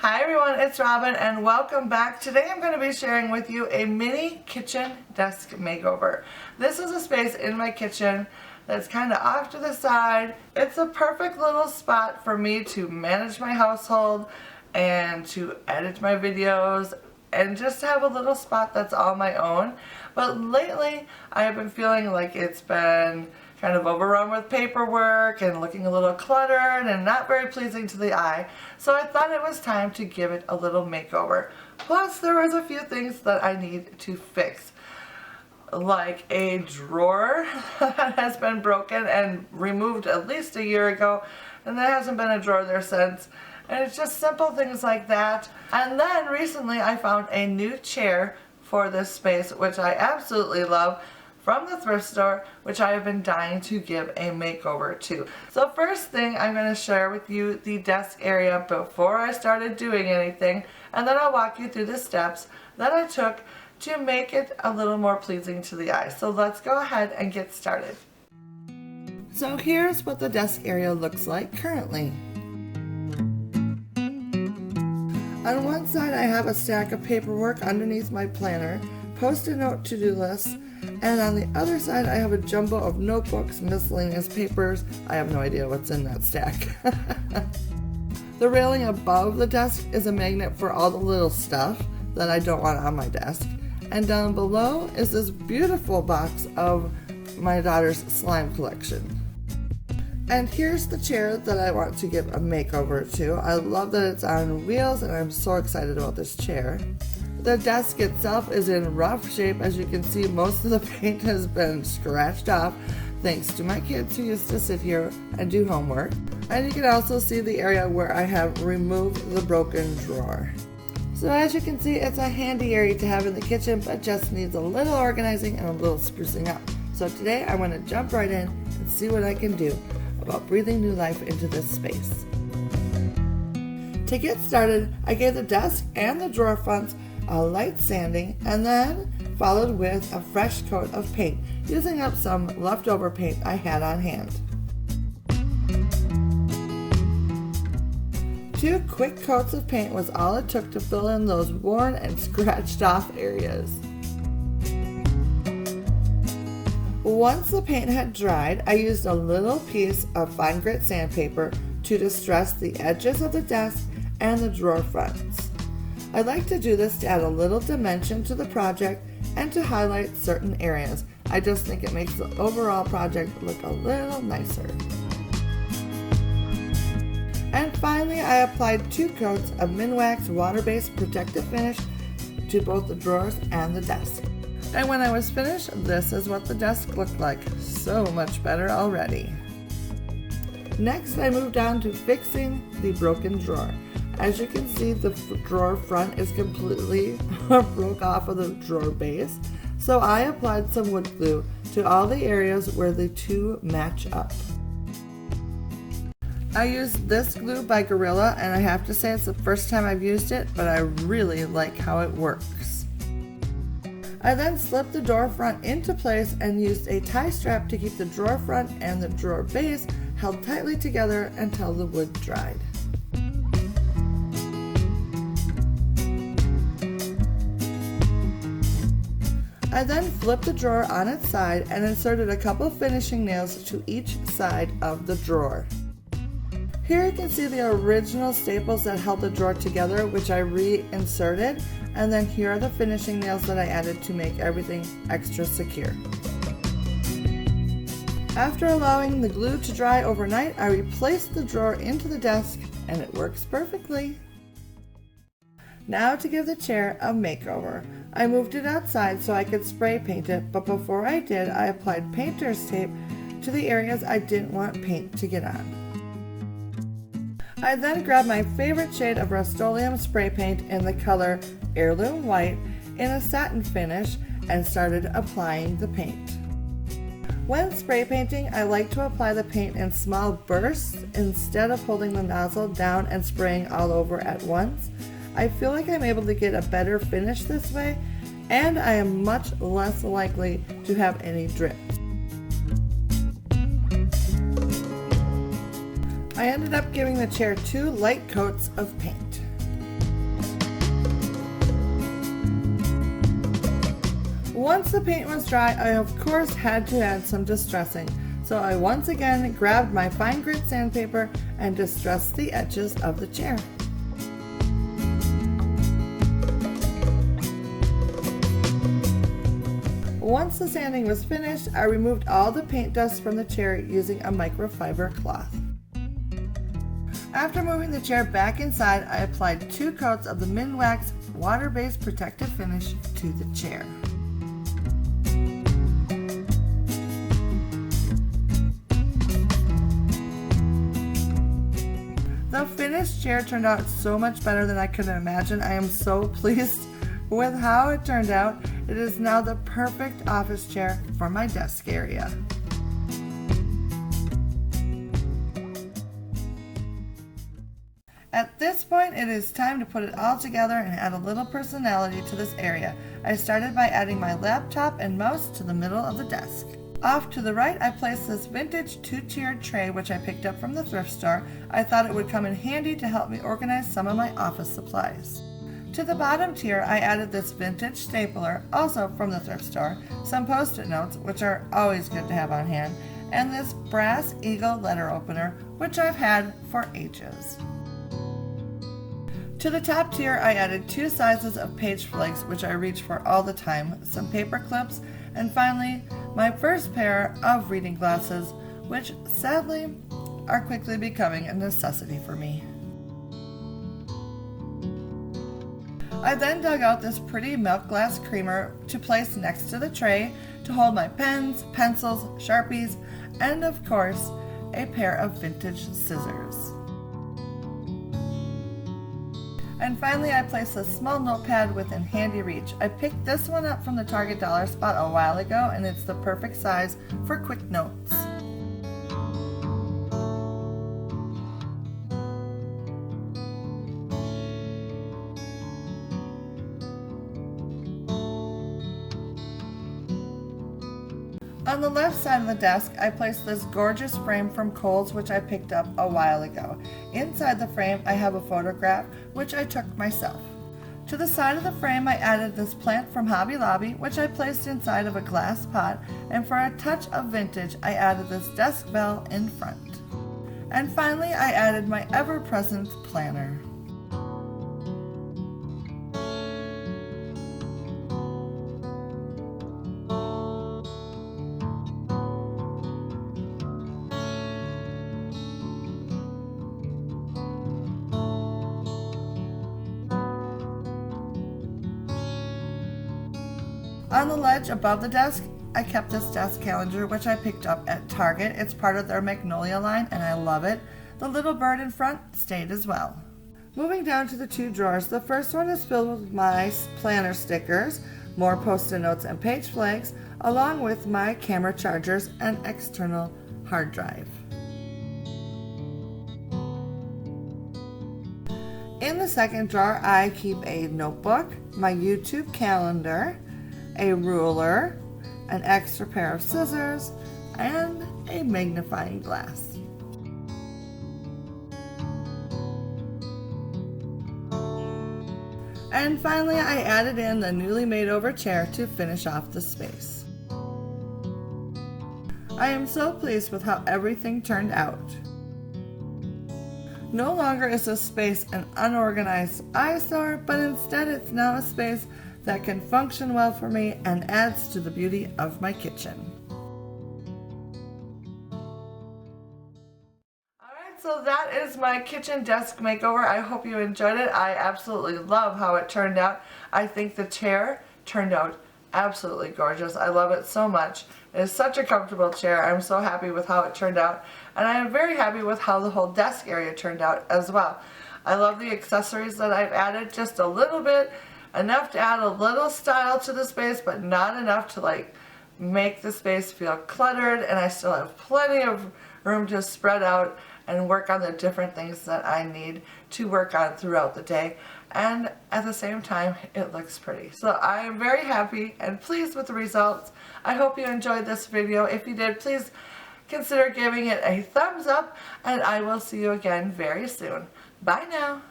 Hi everyone, it's Robin and welcome back. Today I'm going to be sharing with you a mini kitchen desk makeover. This is a space in my kitchen that's kind of off to the side. It's a perfect little spot for me to manage my household and to edit my videos and just have a little spot that's all my own. But lately I have been feeling like it's been kind of overrun with paperwork and looking a little cluttered and not very pleasing to the eye. So I thought it was time to give it a little makeover. Plus there was a few things that I need to fix. Like a drawer that has been broken and removed at least a year ago, and there hasn't been a drawer there since. And it's just simple things like that. And then recently I found a new chair for this space, which I absolutely love, from the thrift store, which I have been dying to give a makeover to. So first thing, I'm going to share with you the desk area before I started doing anything, and then I'll walk you through the steps that I took to make it a little more pleasing to the eye. So let's go ahead and get started. So here's what the desk area looks like currently. On one side I have a stack of paperwork underneath my planner, post-it note to-do lists, and on the other side I have a jumbo of notebooks, miscellaneous papers. I have no idea what's in that stack. The railing above the desk is a magnet for all the little stuff that I don't want on my desk. And down below is this beautiful box of my daughter's slime collection. And here's the chair that I want to give a makeover to. I love that it's on wheels and I'm so excited about this chair. The desk itself is in rough shape. As you can see, most of the paint has been scratched off thanks to my kids who used to sit here and do homework. And you can also see the area where I have removed the broken drawer. So as you can see, it's a handy area to have in the kitchen, but just needs a little organizing and a little sprucing up. So today I want to jump right in and see what I can do about breathing new life into this space. To get started, I gave the desk and the drawer fronts a light sanding and then followed with a fresh coat of paint, using up some leftover paint I had on hand. 2 quick coats of paint was all it took to fill in those worn and scratched off areas. Once the paint had dried, I used a little piece of fine grit sandpaper to distress the edges of the desk and the drawer fronts. I like to do this to add a little dimension to the project and to highlight certain areas. I just think it makes the overall project look a little nicer. And finally, I applied 2 coats of minwax water-based protective finish to both the drawers and the desk. And when I was finished, this is what the desk looked like. So much better already. Next, I moved on to fixing the broken drawer. As you can see, the drawer front is completely broke off of the drawer base. So I applied some wood glue to all the areas where the two match up. I used this glue by Gorilla, and I have to say it's the first time I've used it, but I really like how it works. I then slipped the drawer front into place and used a tie strap to keep the drawer front and the drawer base held tightly together until the wood dried. I then flipped the drawer on its side and inserted a couple finishing nails to each side of the drawer. Here you can see the original staples that held the drawer together, which I reinserted, and then here are the finishing nails that I added to make everything extra secure. After allowing the glue to dry overnight, I replaced the drawer into the desk and it works perfectly. Now to give the chair a makeover. I moved it outside so I could spray paint it, but before I did, I applied painter's tape to the areas I didn't want paint to get on. I then grabbed my favorite shade of Rust-Oleum spray paint in the color Heirloom White in a satin finish and started applying the paint. When spray painting, I like to apply the paint in small bursts instead of holding the nozzle down and spraying all over at once. I feel like I'm able to get a better finish this way, and I am much less likely to have any drips. I ended up giving the chair 2 light coats of paint. Once the paint was dry, I of course had to add some distressing. So I once again grabbed my fine grit sandpaper and distressed the edges of the chair. Once the sanding was finished, I removed all the paint dust from the chair using a microfiber cloth. After moving the chair back inside, I applied 2 coats of the minwax water-based protective finish to the chair. The finished chair turned out so much better than I could imagine. I am so pleased with how it turned out. It is now the perfect office chair for my desk area. At this point, it is time to put it all together and add a little personality to this area. I started by adding my laptop and mouse to the middle of the desk. Off to the right, I placed this vintage 2-tiered tray which I picked up from the thrift store. I thought it would come in handy to help me organize some of my office supplies. To the bottom tier, I added this vintage stapler, also from the thrift store, some post-it notes, which are always good to have on hand, and this brass eagle letter opener, which I've had for ages. To the top tier, I added 2 sizes of page flags, which I reach for all the time, some paper clips, and finally, my first pair of reading glasses, which sadly are quickly becoming a necessity for me. I then dug out this pretty milk glass creamer to place next to the tray to hold my pens, pencils, Sharpies, and of course, a pair of vintage scissors. And finally, I placed a small notepad within handy reach. I picked this one up from the Target dollar spot a while ago, and it's the perfect size for quick notes. On the left side of the desk, I placed this gorgeous frame from Kohl's which I picked up a while ago. Inside the frame, I have a photograph which I took myself. To the side of the frame, I added this plant from Hobby Lobby which I placed inside of a glass pot, and for a touch of vintage, I added this desk bell in front. And finally, I added my ever-present planner. On the ledge above the desk, I kept this desk calendar which I picked up at Target. It's part of their Magnolia line and I love it. The little bird in front stayed as well. Moving down to the 2 drawers, the first one is filled with my planner stickers, more post-it notes and page flags, along with my camera chargers and external hard drive. In the second drawer, I keep a notebook, my YouTube calendar, a ruler, an extra pair of scissors, and a magnifying glass. And finally, I added in the newly made over chair to finish off the space. I am so pleased with how everything turned out. No longer is this space an unorganized eyesore, but instead it's now a space that can function well for me and adds to the beauty of my kitchen. Alright, so that is my kitchen desk makeover. I hope you enjoyed it. I absolutely love how it turned out. I think the chair turned out absolutely gorgeous. I love it so much. It is such a comfortable chair. I'm so happy with how it turned out. And I am very happy with how the whole desk area turned out as well. I love the accessories that I've added, just a little bit, enough to add a little style to the space, but not enough to make the space feel cluttered, and I still have plenty of room to spread out and work on the different things that I need to work on throughout the day, and at the same time it looks pretty. So I am very happy and pleased with the results. I hope you enjoyed this video. If you did, please consider giving it a thumbs up, and I will see you again very soon. Bye now.